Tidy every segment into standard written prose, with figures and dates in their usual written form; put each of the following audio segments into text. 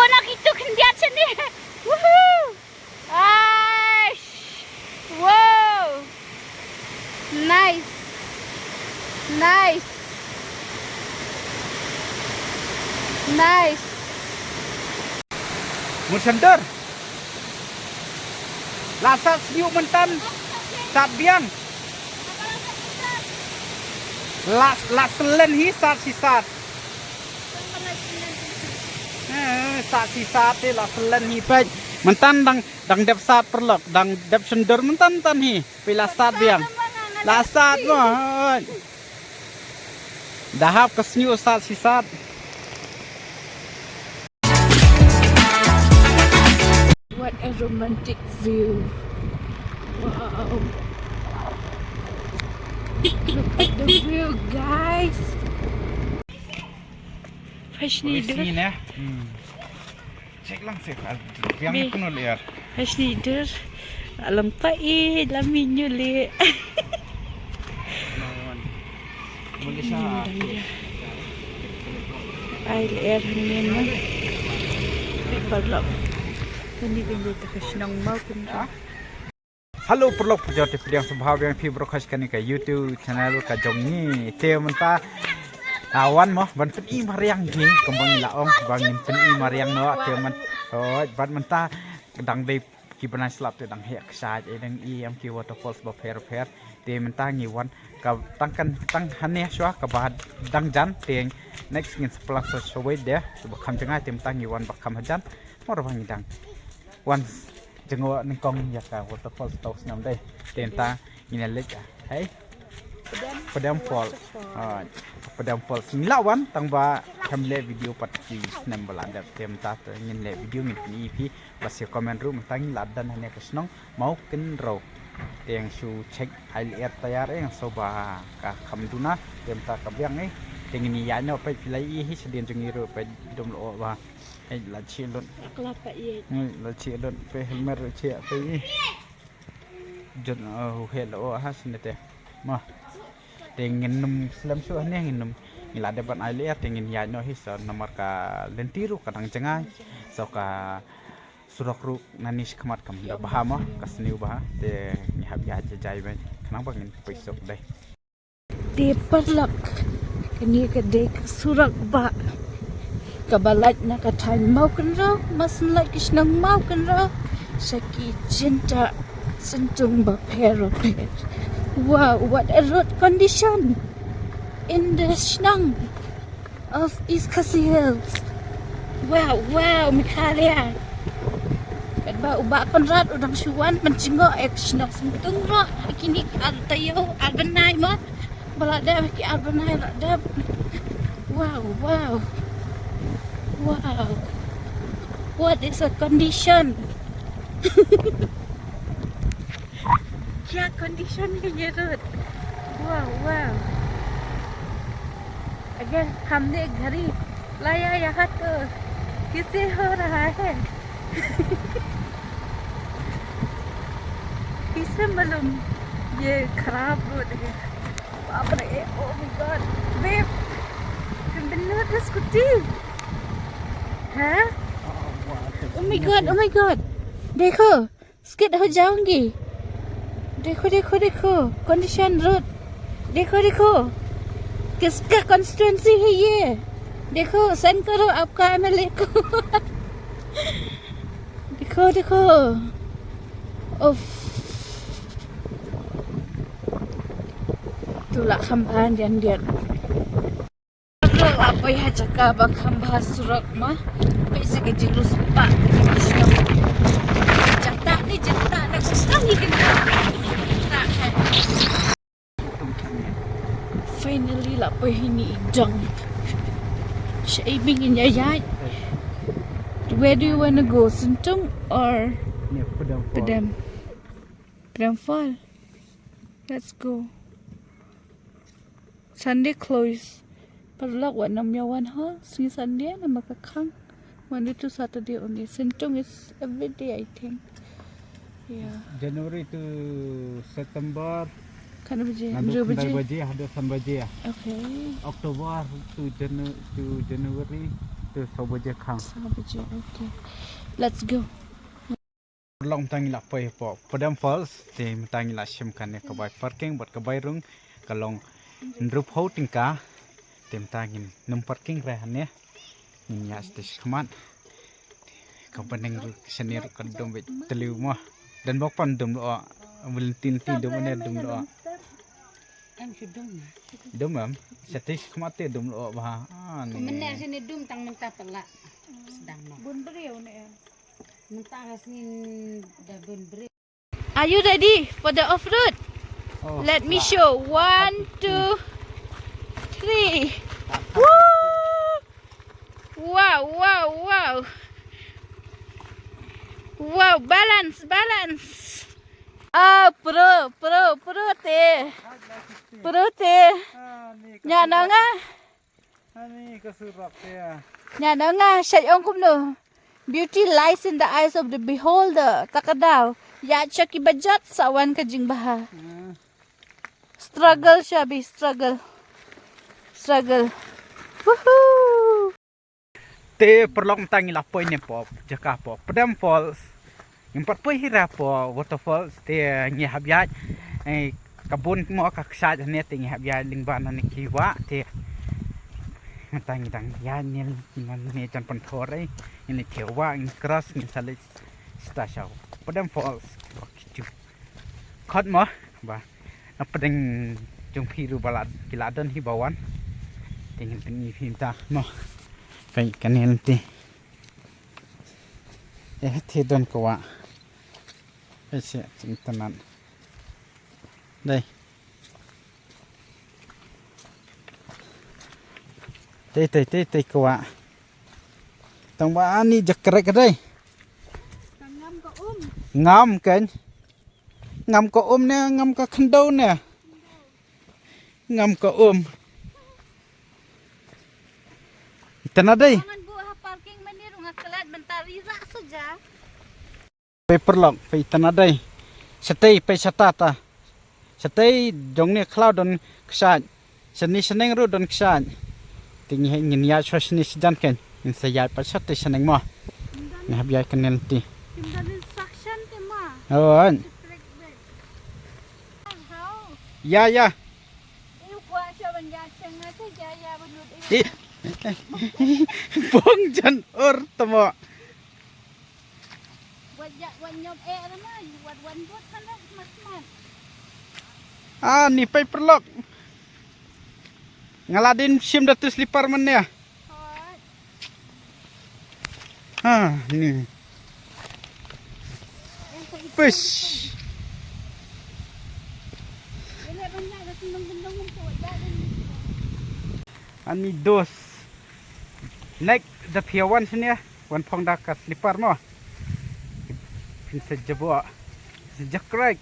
nak itu kendiat sini. Woohoo! Aish! Wow! Nice. Nice. Nice. Mursender. Lasat siu mentan. Sat biang. Las selen hi sat sisat. Sat sisat hi las selen hi pej. Mentan dang dep sat perlok, dang dep sender mentan tan hi. Pila sat biang. Lasat mah. Dahap ke siu sat sisat. What a romantic view. Wow. Look at the view, guys. Fresh needle. Sini ya. Cek langsung. Biang penuh liar. Fresh needle. Alam pai, laminyo li. Boleh sah. Ay, liar hangin na. Balap. Tadi pindah ke senang mau pun. Halo perlok pejawat yang sebab yang fi broadcast kan ke YouTube channel ka jongni te menta awan mo ban pen i mariang gi kembang laong bangin pen i mariang no te man ban menta dang dei ki bana slap te dang hek sa e dang i am ki waterfalls ba fer te menta ngi wan ka tang hane swa ka ba dang jan te next ngin splang so we de ba kham janga te menta ngi wan ba kham hajan mor bang dang once jengok nengkong ya ka waterfall stok nam dai tenta ina lek hai padam fall padam fall singlawan tang ba hamle video pat ki nam bala da tenta to ngin le video ngin ni pi bas comment room tang ladan hane kasnong mau kin ro teng su check al air tayar yang soba ka khamduna tenta ka byang tengin ni ya no pa pilai hi sedien jengiro pa dom lo ba la chilon Kelapa iya. la chilon pe helmer che pe jon hello ha sinete ma tengin num slam su ne nginum ila depan aile tengin ya no his nomor ka lentiru kadang cengai so ka surok ru nanis khamat kam da bahama kasniu bah te ngihab ya jai ben kanang bangin paisok dai Di perlak. Kini ke dek surak ba. Kabalat na katay mau kan raw, mas like isnang mau kan raw. Saki cinta sentung ba pero per. Wow, what a road condition in the snang of East Khasi Hills. Wow, wow, Mikalia. Kat ba uba kon rat udang suwan mencingo ek snang sentung raw. Kini altayo albanay mo. Balada ki albanay balada. Wow, wow. Wow, what is a condition? क्या condition है ये road? Wow, wow. अगर हमने घड़ी लाया यहाँ तो किसे हो रहा है? किसे मालूम ये खराब रोड है? बाप रे, oh my god, babe, benar ada skuti. हाँ? Oh my god, देखो, skid हो जाऊंगी. देखो, condition road. देखो, किसका constituency है ये? देखो, send करो आपका MLA को. देखो. Uff. Itulah khambahan dian. Apa ya cakap bakam bahas surat mah bisa kejilus pak cetak nak sekali kena finally lah apa ini idang shaving in yayat. Where do you want to go, Sentung or Padam Fall? Let's go. Sunday close. Perlak wat nam yawan ha, singi Sunday na makakang. Monday to Saturday only. Sentung is every day, I think. Yeah. January to September. Kan baje? Baje ada san baje. Okay. October to January tu sahaja kang Sahaja, okay. Let's go. long tangi la pai po Padam Falls te tangi la sim kan ne kabai parking buat kabai rung kalong ndrup ho tingka tem tangin num parking rehan ya ninya stis khaman kapaneng ru senir kadom bet teliu mo dan bok pan dum lo Valentine ti dum ne dum lo Em sudah. dum am stis khamate dum lo ba Benar sini dum tang mentah pelak. Sedang no. Bun beriau ni. Mentah sini dah beri. Are you ready for the off-road? oh Let me show. 1, 2, 3. Woo! Wow, wow, wow. Wow, balance, balance. Ah, pro te. Pro te. Nya nga. ani kasurak ya Nya nga, syai kum no. Beauty lies in the eyes of the beholder. Takadaw. Ya siya kibajat sawan ka jing baha. Struggle siya, be struggle. Struggle. Woohoo! te perlong tangi la poi ne po jaka po Padam Falls impat poi hira po waterfalls te ngi habya kabun mo ka ksa ne te ngi habya lingban ne kiwa te tangi dang ya nil man ne jan pan thore ini kewa in cross ni sale sta shaw Padam Falls kitu khot mo ba napadeng jong phiru balad kiladan hi bawan tingin ni pinta mo kai kanel te te don ko wa ese cintanan đây tê ko wa tong ba ani jakrek đây ngam kan ngam ko nè ngam ka khando nè ngam ko Tana day. Jangan buah parking maniru ngakalat mentari rak saja. Paper lock pe tana day. Stay pe satata. Stay dong ne cloud don ksan. Seni seneng ru don ksan. Tingi ngin ya sini sejan ken. In sayat pa sat seneng mo. Ne habya kanel ti. Timdan instruction te ma. Oh. Ya. Iu kuat siya banyak sengat saja ya benut. Bong jan or tamo. Buat nyop nama, buat buat kan mas. Ah ni paper lock. Ngaladin sim datu slipper man ya. Ah ni. Push. Ini banyak dah tendang-tendang untuk jalan. Ani dos. Naik the pier one sini ya. Wan pong dah kat slipper mo. Pin sejabo. Sejak right.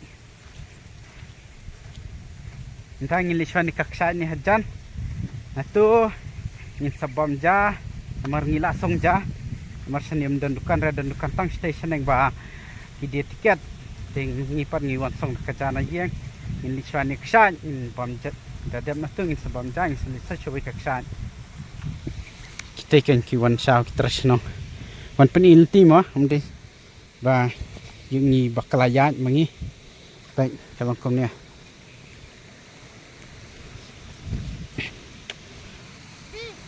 Entah ngilis wani kaksa ni hajan. Natu ngin sabam ja. Amar ngilasong ja. Amar senim dan dukan tang station yang ba. Ide tiket. Ting ngipat ngiwan song kajana yang. Ngilis wani kaksa. Ngin bam ja. Dadam natu ngin sabam ja. Ngin selisa coba kaksa. Kita kan kiwan sao kita no wan penil ti mo amde ba yung ni bakalayat mangi baik kalong kom niya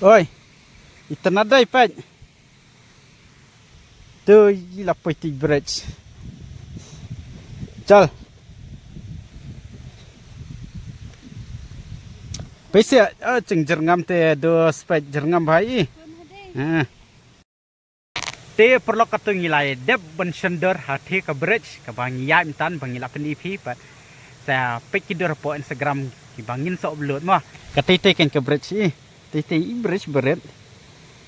oi itanaday pa tu ilapoy ti bridge chal pese ching jerngam te do spek jerngam bhai te perlu katu ngilai dep ben sender hati ke bridge ke bangia intan bangila pen EP pa sa pekidor po Instagram ki bangin so upload mo katite ken ke bridge tite bridge beret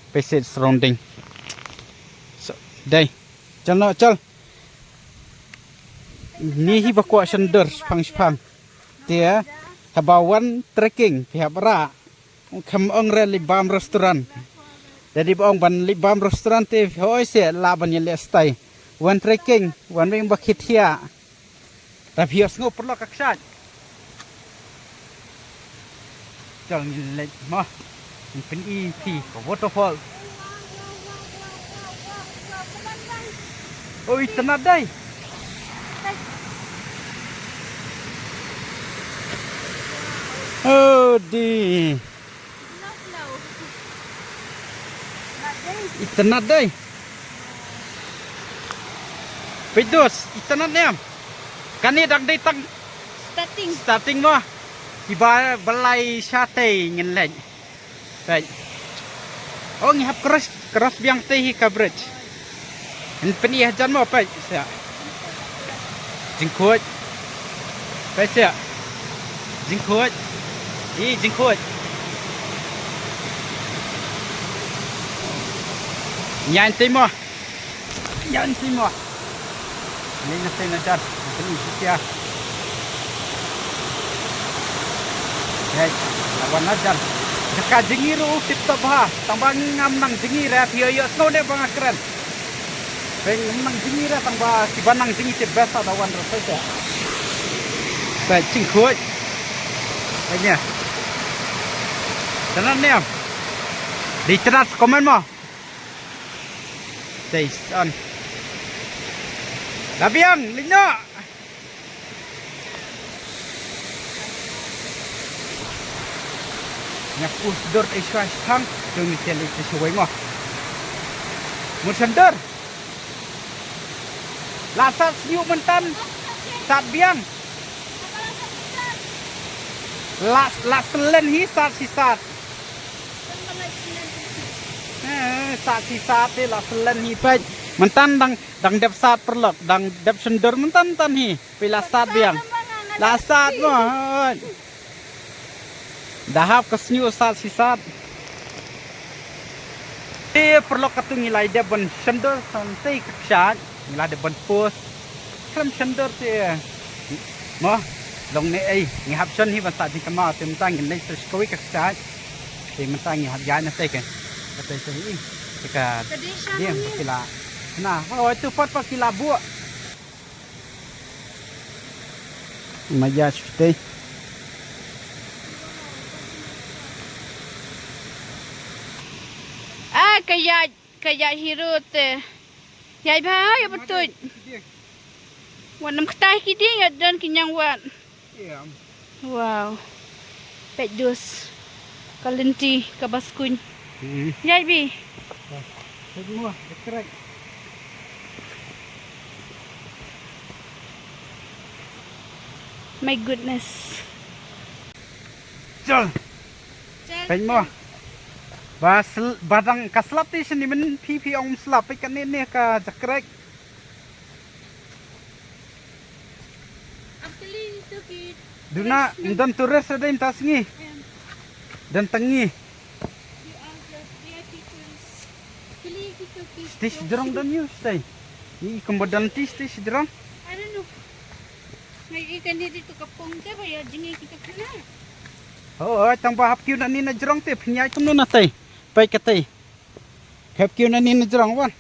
pese surrounding so dai chal ni hi bakwa sender pang dia habawan trekking pihak ra kam ong re libam restoran jadi bang ban libam restoran te hoi se laban ye lestai wan trekking wan wing bakit hia rabios ngo perlu kaksan jang le ma pen EP ko waterfall Oh, itanad day. Oh, di. Itanad day. Pedos, itanad niya. Kani dang day tang starting mo. Iba balay sate ngin lej. Baik. Oh, ngihap keras biang teh coverage. Ini penih jan mo pa sia. Jingkut. Pa sia. Jingkut. Jingkut. Nyan timo. Nyan timo. Ini nasi najar. Ini sia. Hei, lawan najar. Dekat jengiru tip top ha. Tambah ngam nang jengir ya yo snow de bang keren. Bang nang jengir ya tambah si banang jengir tip basa lawan rasa ya. Baik cingkut. Ini. Tenan ni. Di teras komen mo. Taste on. Labiang, linyo. Nyapu sedor iswa hang demi tele sesuai mo. Mun sendor. Lasat siu mentan sat biang. Las selen hi sat sisat. Sat sisat te las selen hi pai. Mentan dang dep sat perlok, dang dep sendor mentan tan hi. Pila sat biang. Lasat mo. Dahap kesnyu sat sisat. Te perlu katung ngilai dia ben sender santai keksat, ngilai dia ben pos. Krem sender te. Mo, long ne ai, ngihap sen hi ban sat di kama te mentang ngilai seskowi keksat. Te mentang ngihap ya na te ke. Kata hi. Dekat dia kila. Nah, oh itu pot kila bu. Maja sute. Kaya hirut yai bah ya betul wanam ketai kiding ya dan kinyang wan wow pedus kalenti kabaskuny yai bi Semua kerek. my goodness Jol. Pen mo. Badang kaslap ti sini men pipi ong slap pe kan ne ka jakrek. actually itu kid Duna dan turis ada tas ngi. Dan tengi. Stis derong dan you stay. Ni kembadan stis derong. I don't know may ikan dito kapong ka ba ya jingi kita kana Oh, tambah hap kiu na ni na derong te pnyai tum na tai. Pai katai. Hap kiu na ni na derong wan.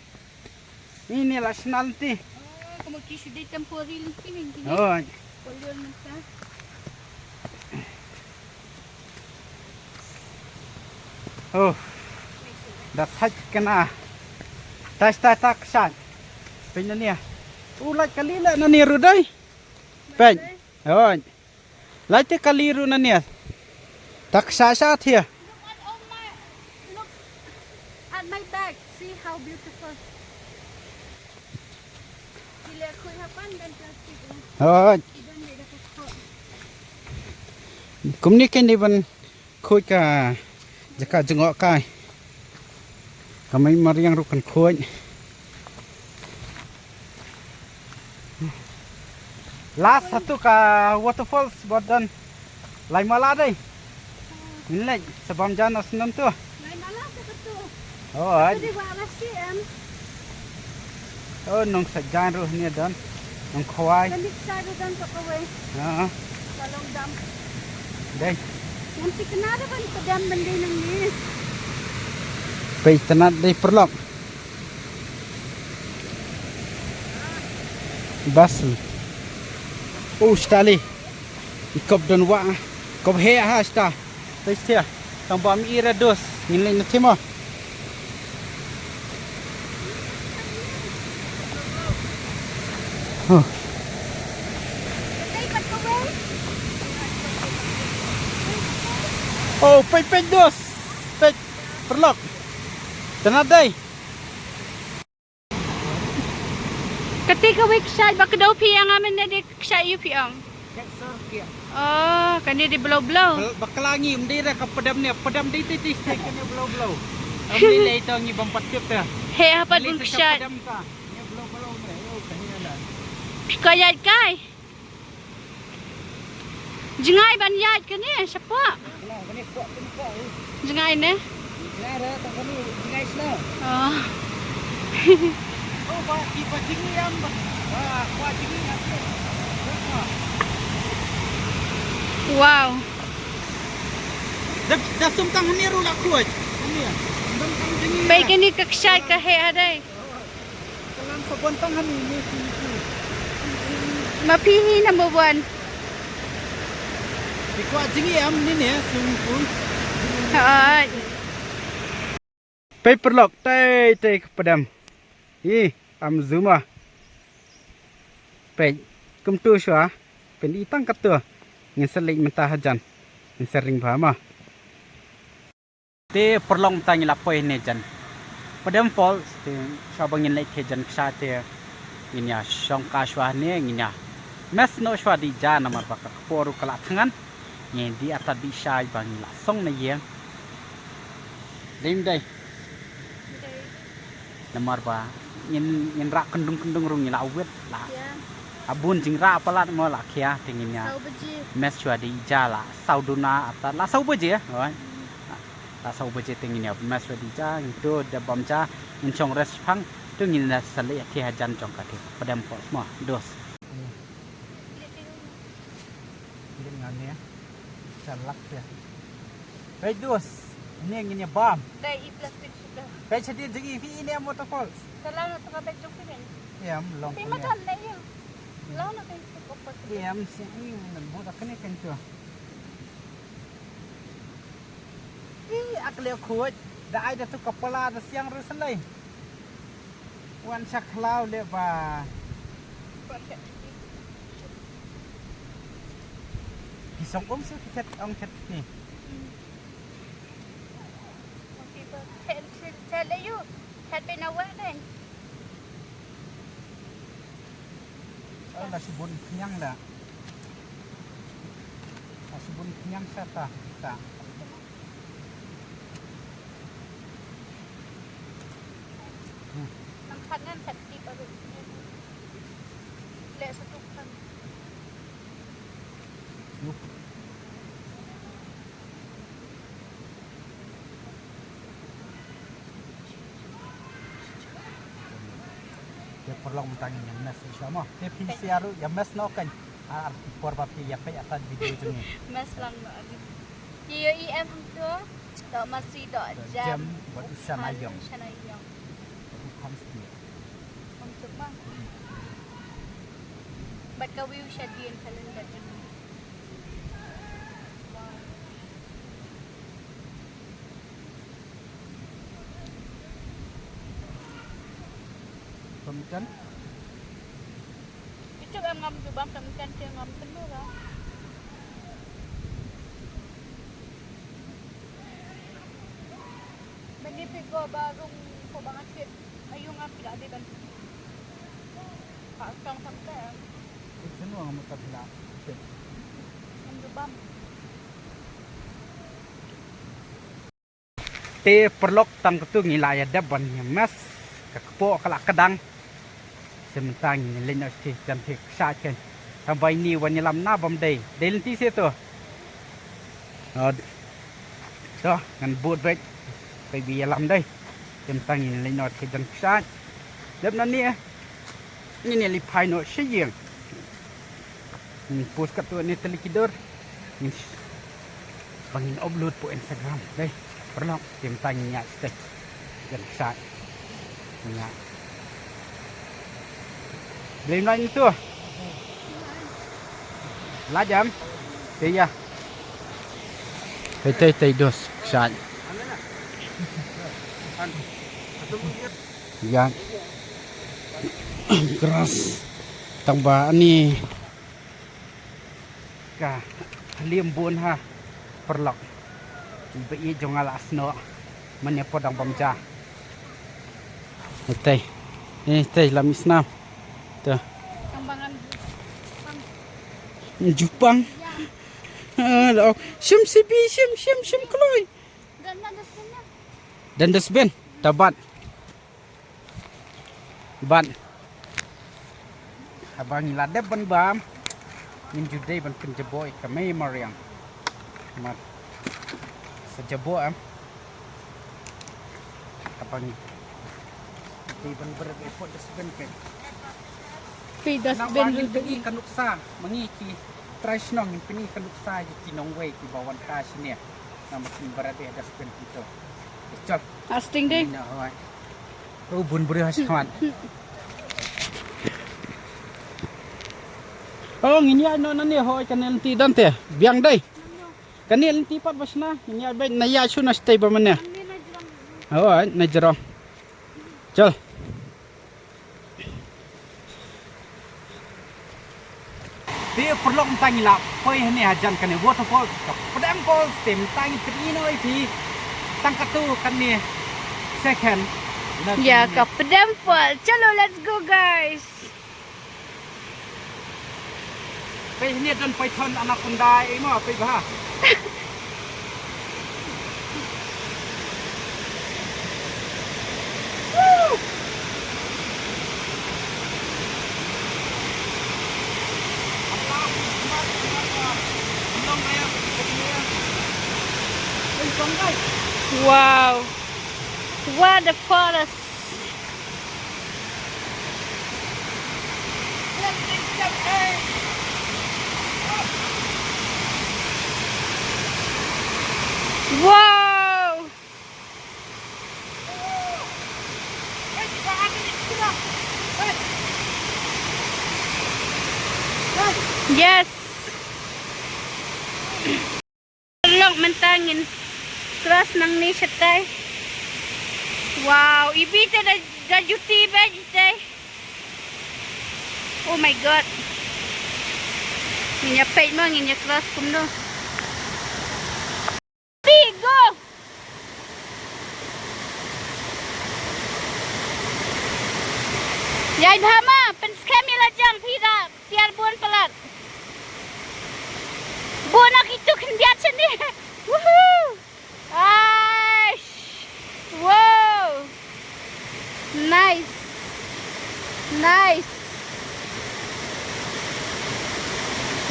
Ini lah senal ti. oh kamu kisu di temporil kini Oh. polio nanta Oh. Dah haj kena. Tas tak sat. Penya ni. Ulat kali la na ni rudai. Pen. Oh. Lai te kali ru na ni. Tak sa here. look at my bag see how beautiful sila ko hapan dan plastic Oh. iban ni dapat ko Kumni ken ni ban khoi ka jaka jengok kai. Kamai mariang rukan khoi. Last satu ka waterfalls badan lai mala dai. Nilai sebab jana senam tu. lain malas betul Oh, jadi wala siam oh nong sajan ruh ni dan nong khwai. dan dicari dan pokoknya Ha. kalau dam Dai. nanti kenapa ban pedam benda nang ni Pai tanat dai perlok. Bas. Oh, stali. Ikop don wa. Kop he ha sta. Testia. Tambah mi ira dos. Ngilai na timo. Oh, pej dos. Pej perlok. Tenadai. Ketika wek syai bak kedau piang amen de syai yu piang. Oh, kan dia di belau-belau. Bakalangi mendira ka pedam ni, pedam di titis kena belau-belau. Amni lei tau ngi bampat tip dah. He apa pun syai. Pedam ka. Ni belau-belau ni. Oh, kanya dah. Kayat kai. Jengai ban yat ke ni? Siapa? Lah, ni kuat ni kuat. Jengai ni? Jengai dah tak ni jengai slah. Oh. Oh, ba ki ba jingi am. Wah, kuat jingi apa? Wow. Dah sumtang ni ru nak kuat. Ni. Sumtang jingi. Baik ni keksai ke he adai. Kelang sebuntang ni. Mapihi number 1. Kuat jingi am ni ni sungpun. Ha. Paper lock tay pedam. Am zuma. Pe kum tu shwa. Pen itang katua. Ngeseling mentah hajan. Sering bahama. Te perlong tangi lapoi ne jan. Pedam falls te shabangin lai the jan ksa te inya shongka shwa ne inya. Mes no shwa di jan amar bakak poru kala tangan. Nge di atas di syai bang la song na yang. Lim dai. Namar ba yin rak kendung rung ni la awet la. Abun jing ra apalat mo la khia tinginya. Mes chua di jala sauduna atat la sau beje oi. La sau beje tinginya mes chua di ja itu da bamcha in chong res phang tungin na sale thi hajan chong ka thi padam ko mo dos. Dengan ni salak ya. Baik dos. Ini bam. Dai i plastik sudah. Baik jadi jegi fi ini motorfall. Kalau nak tengah beg jok ni. Ya, long. Tapi macam ni ya. Lalu nak ikut apa? Ya, mesti ini nak buat kena kan tu. Akle kuat. Dah ada tu kepala dah siang ruselai. Wan saklau le ba. Kisong sih kita ket ni. Tell you, had been away then. Oh, dah sibun kenyang dah. Dah sibun kenyang sata. Tak. Nampak kan hati baru. Lihat satu kan. Yup. Perlu mentang yang mes sama. Tapi PCR yang mes no kan. Por papi ya pe atas video tu ni. Mas lang ba. Iyo EM tu. Dok masih dok jam. Buat usaha ayam. Usaha ayam. Bukan sendiri. Untuk mah. Ba't ka wiw siya diyan kalenda dyan? Pemikan? Itu ang ngam jubam pemikan siya ngam penuh lah. Benipig ko barong ko bangat kit. Ayun nga pila di ban. Paasang sampai. Itu nu ang mutabila. Ang jubam. Te perlok tam ketu ngilaya daban mas kakpo kala kadang. Sementang ni lena ti jam ti saken. Sampai ni wanyalam na bam dei. Delenti situ. Đó, ngăn bột vậy. Phải vì làm đây. Em ta nhìn lên nó thì dần sát. Đếp nó nè. Nhìn này phai nó sẽ diện. Mình post các tuần này telikidor. Mình bangin upload po Instagram. Đây, perlu em ta nhìn nhạc stay. Dần sát. Nhạc. Lên nó như tua. Lá jam. Thì ya. Tay dos sát. Yan. Keras. Tambah ni. Ka liam bun ha. Perlok. Be jongal asno manya podang bamja. Teh. Teh lamisna. Tuh. Kambangan Jepang. Halo. Shim sibi shim kloy. dan ada sana. Dan dasben tabat. Ban. Abang ilade ban bam. Min judai ban penjeboy kami mariang. Mat. Sejebo am. Abang di ban berepot dasben ke. Pidas Ben pini kanuksa mangiki trisnong yung pini kanuksa yung kinongway ki bawan ka siya na makin berada ada sepen itu. Cok. Asting deh. Ina hoy. Rubun beri hasawan. Oh ini ano na ni hoy kanel ti dante biang dai. Kanel ti pat basna ini abay naya suna stay ba man ya. Oh na jero. Chal. Dia perlu mentangi lah, poi ni ajan kan waterfall, pedang falls, tem tangi terino itu, tangkat tu kan ni second. Ya, ke Pedang Fall. Chalo, let's go guys. Poi ni dan poi thon anak kundai mo, poi bah. Wow. What a forest. Wow. Yes. Long mentangin. Keras nang ni setay. Wow, ibita da juti ba jitay. Oh my god. Ninya pay mo ninya keras kumno. Go. Yai dhama pen skemi lajang pira tiar buan pelat. Buana itu kendiat sini. Woohoo. Aish. Wow. Nice. Nice.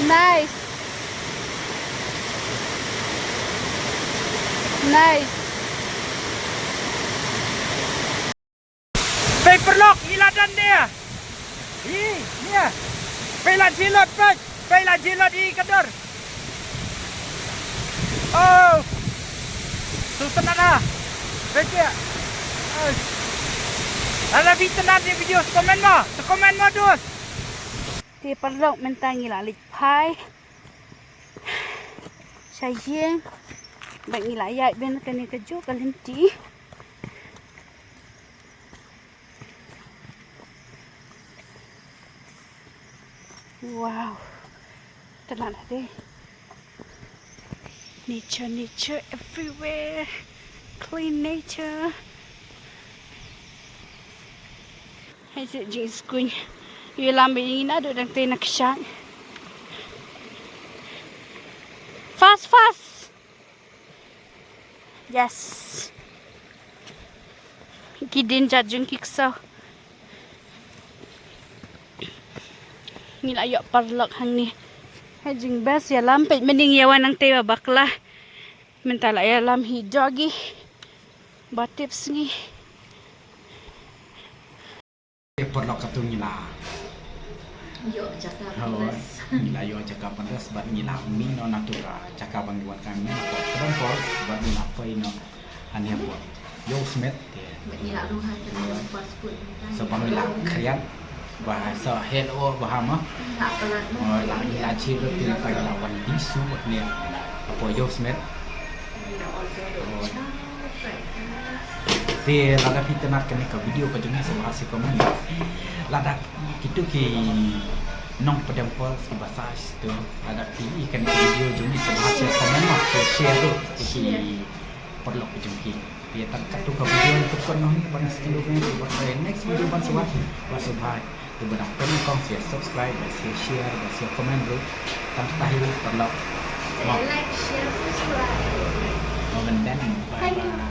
Nice. Nice. Paperlock iladan dia. Ni ya. Pela jilot pak. Pela jilot di kadar. Oh. Susah nak. Baca. Ada bitanan di video komen mo. Komen mo dos. Thì bắt đầu mình ta nghĩ là lịch phai xài riêng bạn nghĩ lại dạy bên cái này cái chỗ cái linh trí wow thật là đây nature everywhere clean nature hay sự gì quỳnh yêu làm bị nó được đăng tên là sáng fast yes kidin jajung kiksa nila yo parlok hang ni hajing bas ya lampet mending yawan ang tewa bakla mentala ya lam hijogi batips ni Perlok katu nila. Yo Jakarta. Nila yo Jakarta pandas bat nila mino natura cakap bang buat kami kok kedon force bat nila pay no ane buat yo smith Bat nila ruhan dan fast food. so pamila krian bahasa hello bahama Tak pelat oh la nila ciro tu pay lawan bisu ni apa yo smith thì là đã pita nak kena ke video ke jenis sama hasil komen lah dah gitu ki nong padang pol si basas tu ada ikan video jom ni sebahasa komen mak share tu si perlu jom ki dia tak tu ke video untuk kon nong ni pada sekilo ni buat next video ban sebab wasubhai tu benang pen kong subscribe dan share dan komen tu tam tahil perlu like, share, subscribe. Bye bye.